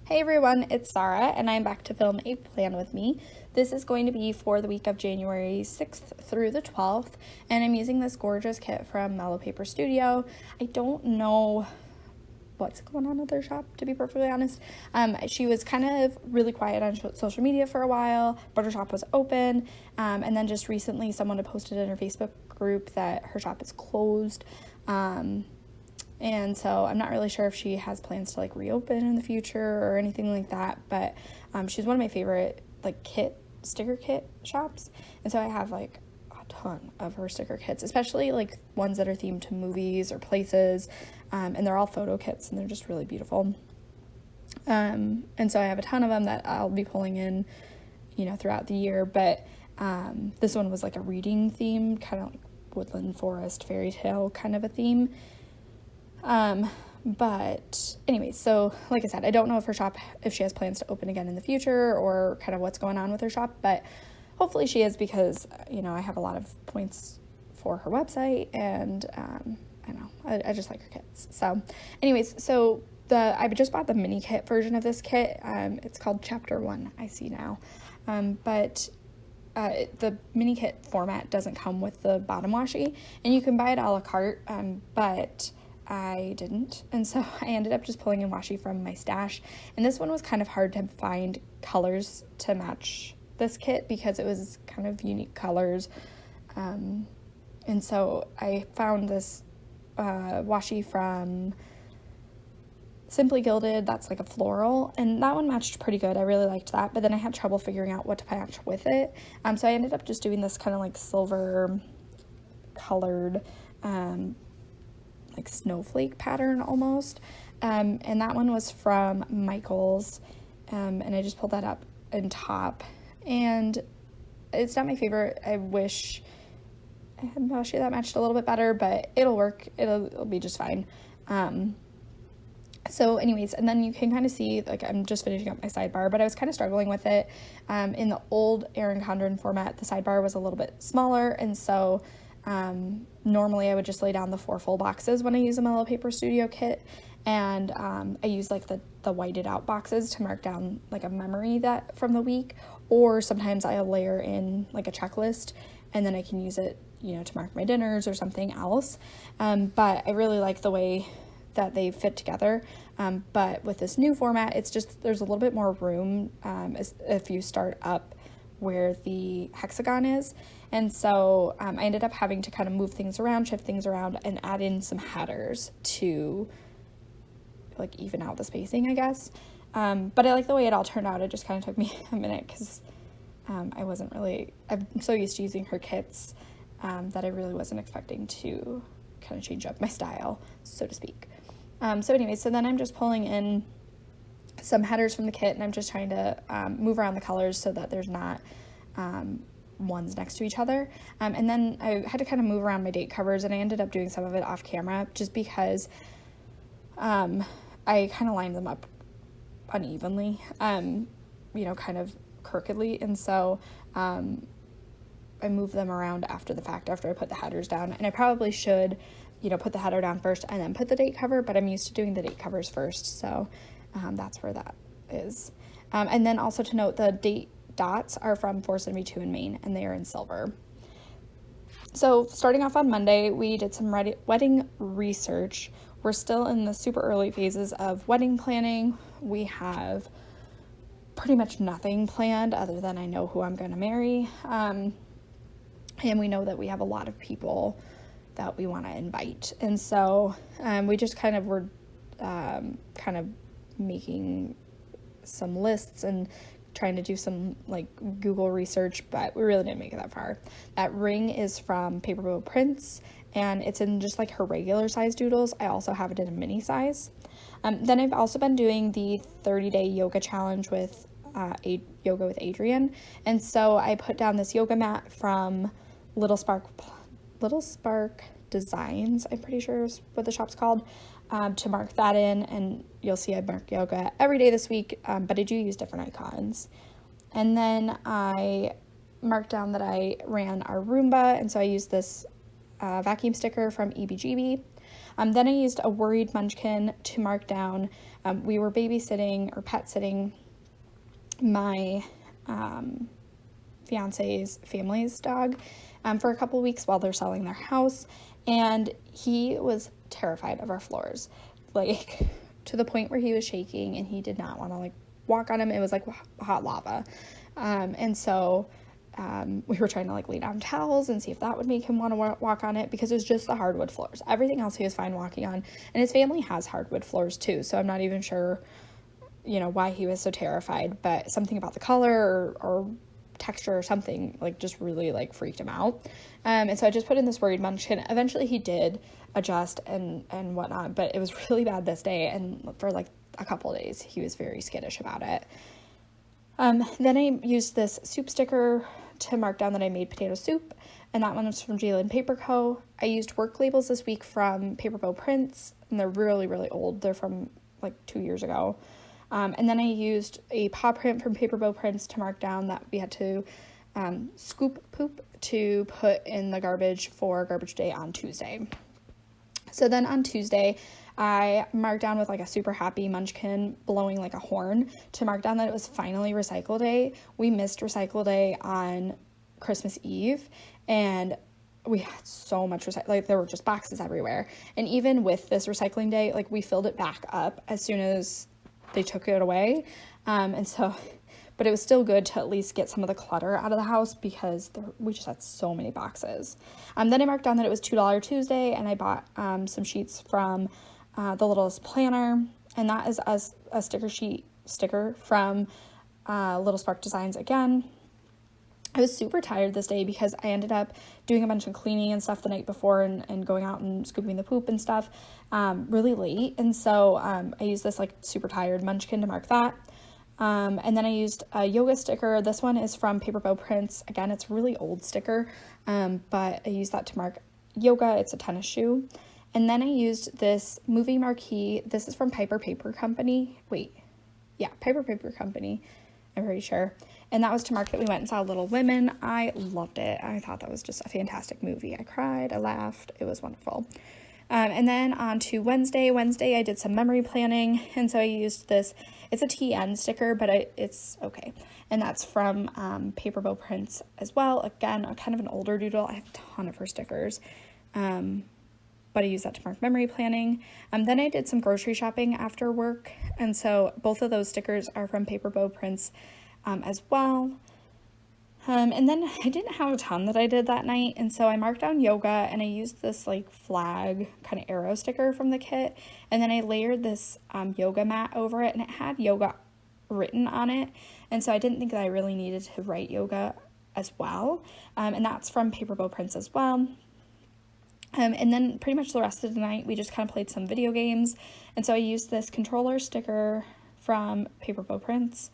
Hey everyone, it's Sarah, and I'm back to film a plan with me. This is going to be for the week of January 6th through the 12th, and I'm using this gorgeous kit from Melo Paper Studio. I don't know what's going on with their shop, to be perfectly honest. She was kind of really quiet on social media for a while, but her shop was open, and then just recently someone had posted in her Facebook group that her shop is closed. And so I'm not really sure if she has plans to reopen in the future or anything like that, but she's one of my favorite sticker kit shops. And so I have a ton of her sticker kits, especially ones that are themed to movies or places, and they're all photo kits and they're just really beautiful. And so I have a ton of them that I'll be pulling in, throughout the year, but this one was a reading theme, kind of woodland forest fairy tale kind of a theme. But anyway, so like I said, I don't know if she has plans to open again in the future or kind of what's going on with her shop, but hopefully she is, because, I have a lot of points for her website, and, I just like her kits. So anyways, I just bought the mini kit version of this kit. It's called Chapter 1, I see now. But the mini kit format doesn't come with the bottom washi, and you can buy it a la carte, but I didn't, and so I ended up just pulling in washi from my stash, and this one was kind of hard to find colors to match this kit because it was kind of unique colors, and so I found this washi from Simply Gilded that's a floral, and that one matched pretty good. I really liked that, but then I had trouble figuring out what to match with it, so I ended up just doing this kind of silver colored snowflake pattern almost, and that one was from Michael's, and I just pulled that up in top, and it's not my favorite. I wish I had washi that matched a little bit better, but it'll work. It'll be just fine. So anyways, and then you can kind of see, I'm just finishing up my sidebar, but I was kind of struggling with it. In the old Erin Condren format, the sidebar was a little bit smaller, and so normally I would just lay down the 4 full boxes when I use a Melo Paper Studio kit, and I use the whited out boxes to mark down a memory that from the week, or sometimes I'll layer in a checklist, and then I can use it to mark my dinners or something else. But I really like the way that they fit together, but with this new format, it's just there's a little bit more room if you start up where the hexagon is, and so I ended up having to kind of move things around, shift things around, and add in some headers to even out the spacing, I guess. But I like the way it all turned out. It just kind of took me a minute because I'm so used to using her kits that I really wasn't expecting to kind of change up my style, so to speak. So anyways, so then I'm just pulling in some headers from the kit, and I'm just trying to move around the colors so that there's not ones next to each other, and then I had to kind of move around my date covers, and I ended up doing some of it off camera just because I kind of lined them up unevenly, kind of crookedly, and so I moved them around after the fact, after I put the headers down, and I probably should put the header down first and then put the date cover, but I'm used to doing the date covers first, so that's where that is. And then also to note, the date dots are from 472 in Maine, and they are in silver. So starting off on Monday, we did some wedding research. We're still in the super early phases of wedding planning. We have pretty much nothing planned other than I know who I'm going to marry, and we know that we have a lot of people that we want to invite, and so we just kind of were making some lists and trying to do some Google research, but we really didn't make it that far. That ring is from Paper Boat Prints, and it's in just her regular size doodles. I also have it in a mini size. Then I've also been doing the 30-day yoga challenge with Yoga with Adrienne, and so I put down this yoga mat from Little Spark Designs, I'm pretty sure is what the shop's called, to mark that in, and you'll see I mark yoga every day this week, but I do use different icons. And then I marked down that I ran our Roomba, and so I used this vacuum sticker from EBGB. Then I used a Worried Munchkin to mark down We were babysitting or pet sitting my fiance's family's dog for a couple weeks while they're selling their house, and he was terrified of our floors, like to the point where he was shaking and he did not want to like walk on them. It was like hot lava. And so we were trying to like lay down towels and see if that would make him want to walk on it, because it was just the hardwood floors. Everything else he was fine walking on, and his family has hardwood floors too, so I'm not even sure, you know, why he was so terrified, but something about the color or texture or something like just really like freaked him out. And so I just put in this worried munchkin. Eventually he did adjust and whatnot, but it was really bad this day, and for like a couple of days he was very skittish about it. Then I used this soup sticker to mark down that I made potato soup, and that one was from Jalen Paper Co. I used work labels this week from Paper Bow Prints, and they're really, really old. They're from like 2 years ago. And then I used a paw print from Paper Bow Prints to mark down that we had to scoop poop to put in the garbage for garbage day on Tuesday. So then on Tuesday, I marked down with like a super happy munchkin blowing like a horn to mark down that it was finally recycle day. We missed recycle day on Christmas Eve, and we had so much like there were just boxes everywhere. And even with this recycling day, like we filled it back up as soon as they took it away. But it was still good to at least get some of the clutter out of the house, because we just had so many boxes. Then I marked down that it was $2 Tuesday, and I bought some sheets from the Littlest Planner, and that is a sticker from Little Spark Designs again. I was super tired this day because I ended up doing a bunch of cleaning and stuff the night before and going out and scooping the poop and stuff really late. And so I used this like super tired munchkin to mark that. And then I used a yoga sticker. This one is from Paper Bow Prints. Again, it's a really old sticker, but I used that to mark yoga. It's a tennis shoe. And then I used this movie marquee. This is from Piper Paper Company. Piper Paper Company, I'm pretty sure. And that was to mark that we went and saw Little Women. I loved it. I thought that was just a fantastic movie. I cried, I laughed. It was wonderful. And then on to Wednesday. I did some memory planning, and so I used this. It's a TN sticker, but it's okay. And that's from Paper Bow Prints as well. Again, kind of an older doodle. I have a ton of her stickers, but I used that to mark memory planning. Then I did some grocery shopping after work, and so both of those stickers are from Paper Bow Prints as well. And then I didn't have a ton that I did that night, and so I marked down yoga, and I used this like flag kind of arrow sticker from the kit, and then I layered this yoga mat over it, and it had yoga written on it, and so I didn't think that I really needed to write yoga as well, and that's from Paper Bow Prints as well. And then pretty much the rest of the night we just kind of played some video games, and so I used this controller sticker from Paper Bow Prints.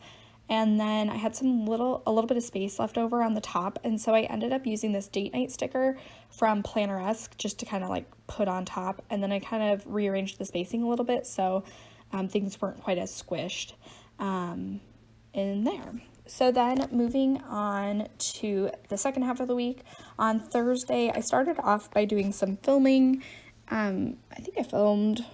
And then I had a little bit of space left over on the top, and so I ended up using this date night sticker from Planneresque just to kind of like put on top, and then I kind of rearranged the spacing a little bit so things weren't quite as squished in there. So then moving on to the second half of the week, on Thursday I started off by doing some filming. I think I filmed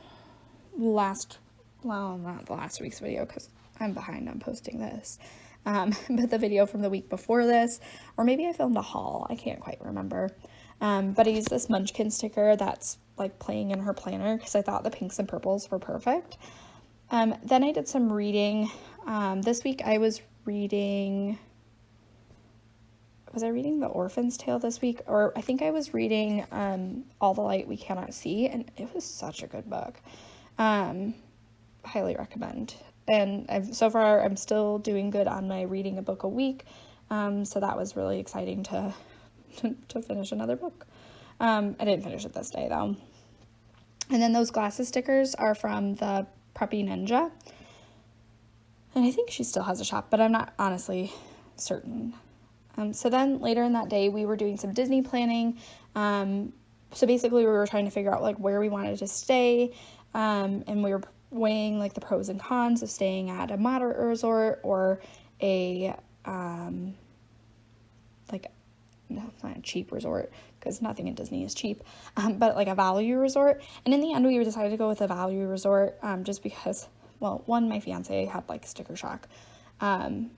not the last week's video because I'm behind on posting this, but the video from the week before this, or maybe I filmed a haul, I can't quite remember, but I used this munchkin sticker that's like playing in her planner because I thought the pinks and purples were perfect. Then I did some reading. This week I was reading The Orphan's Tale this week? Or I think I was reading All the Light We Cannot See, and it was such a good book. Highly recommend. And so far I'm still doing good on my reading a book a week, so that was really exciting to finish another book. I didn't finish it this day though. And then those glasses stickers are from the Preppy Ninja, and I think she still has a shop, but I'm not honestly certain. So then later in that day we were doing some Disney planning. So basically we were trying to figure out like where we wanted to stay, and we were weighing like the pros and cons of staying at a moderate resort or a not a cheap resort, because nothing in Disney is cheap, but like a value resort. And in the end we decided to go with a value resort, just because one, my fiance had like sticker shock. And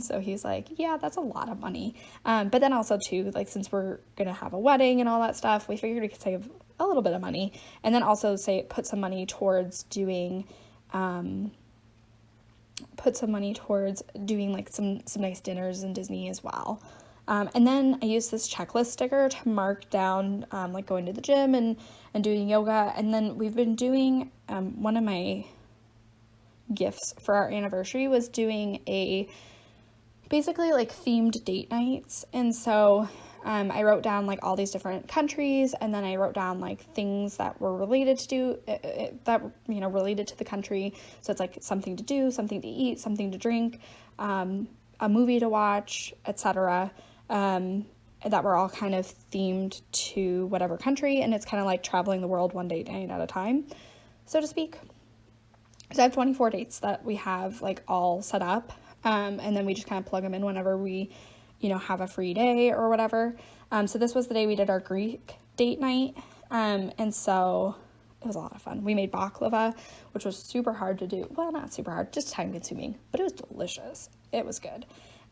so he's like, yeah, that's a lot of money. But then also too, like, since we're going to have a wedding and all that stuff, we figured we could save a little bit of money, and then also put some money towards doing like some nice dinners in Disney as well. And then I used this checklist sticker to mark down, like going to the gym and doing yoga. And then we've been doing, one of my gifts for our anniversary was doing basically like themed date nights. And so, I wrote down like all these different countries, and then I wrote down like things that were related to related to the country. So it's like something to do, something to eat, something to drink, a movie to watch, etc. That were all kind of themed to whatever country, and it's kind of like traveling the world one date night at a time, so to speak. So I have 24 dates that we have like all set up, and then we just kind of plug them in whenever we, have a free day or whatever. So this was the day we did our Greek date night, and so it was a lot of fun. We made baklava, which was super hard to do. Well, not super hard, just time consuming, but it was delicious. It was good.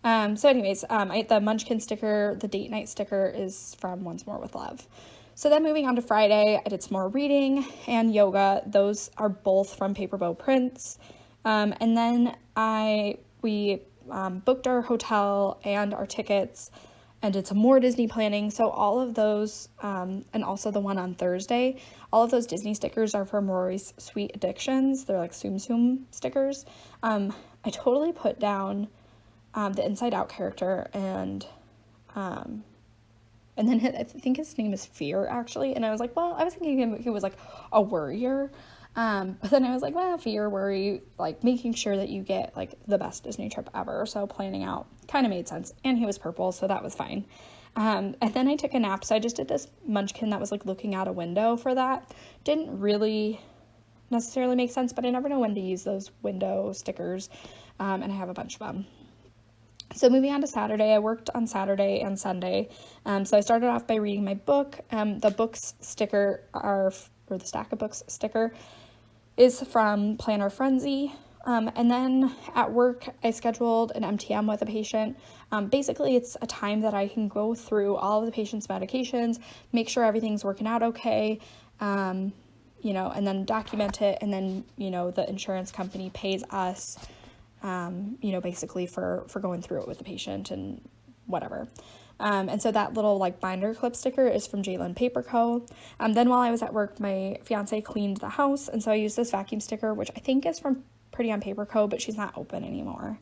So anyways, the Munchkin sticker, the date night sticker, is from Once More with Love. So then moving on to Friday, I did some more reading and yoga. Those are both from Paper Bow Prints. And then we booked our hotel and our tickets and did some more Disney planning. So all of those, and also the one on Thursday, all of those Disney stickers are from Rory's Sweet Addictions. They're like Tsum Tsum stickers. I totally put down the Inside Out character, and then I think his name is Fear, actually, and I was like, well, I was thinking he was like a worrier, but then I was like, well, fear, worry, like making sure that you get like the best Disney trip ever, so planning out kind of made sense, and he was purple, so that was fine. And then I took a nap, so I just did this Munchkin that was like looking out a window for that. Didn't really necessarily make sense, but I never know when to use those window stickers, and I have a bunch of them. So moving on to Saturday, I worked on Saturday and Sunday. So I started off by reading my book. The books sticker or the stack of books sticker is from Planner Frenzy. And then at work, I scheduled an MTM with a patient. Basically, it's a time that I can go through all of the patient's medications, make sure everything's working out okay, and then document it. And then, the insurance company pays us, basically for going through it with the patient and whatever. And so that little like binder clip sticker is from Jalen Paper Co. Then while I was at work, my fiance cleaned the house, and so I used this vacuum sticker, which I think is from Pretty on Paper Co., but she's not open anymore.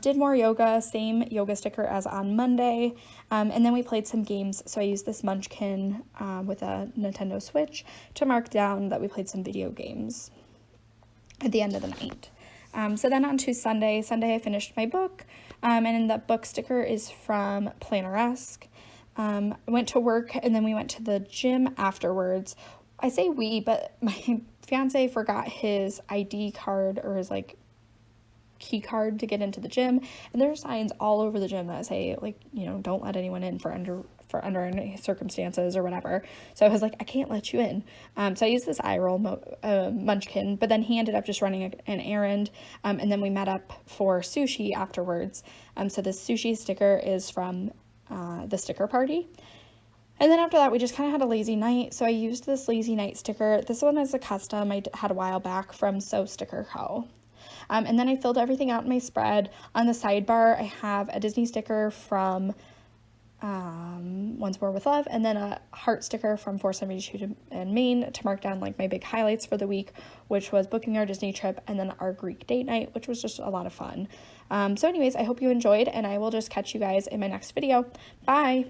Did more yoga, same yoga sticker as on Monday, and then we played some games. So I used this Munchkin with a Nintendo Switch to mark down that we played some video games at the end of the night. So then on to Sunday I finished my book, and the book sticker is from Planneresque. I went to work, and then we went to the gym afterwards. I say we, but my fiance forgot his ID card or his like key card to get into the gym, and there are signs all over the gym that say like, don't let anyone in for under any circumstances or whatever. So I was like, I can't let you in. So I used this eye roll Munchkin, but then he ended up just running an errand, and then we met up for sushi afterwards. So this sushi sticker is from the sticker party. And then after that, we just kind of had a lazy night. So I used this lazy night sticker. This one is a custom I had a while back from So Sticker Co. And then I filled everything out in my spread. On the sidebar, I have a Disney sticker from Once More with Love, and then a heart sticker from 472 in Maine to mark down like my big highlights for the week, which was booking our Disney trip and then our Greek date night, which was just a lot of fun. So anyways, I hope you enjoyed, and I will just catch you guys in my next video. Bye!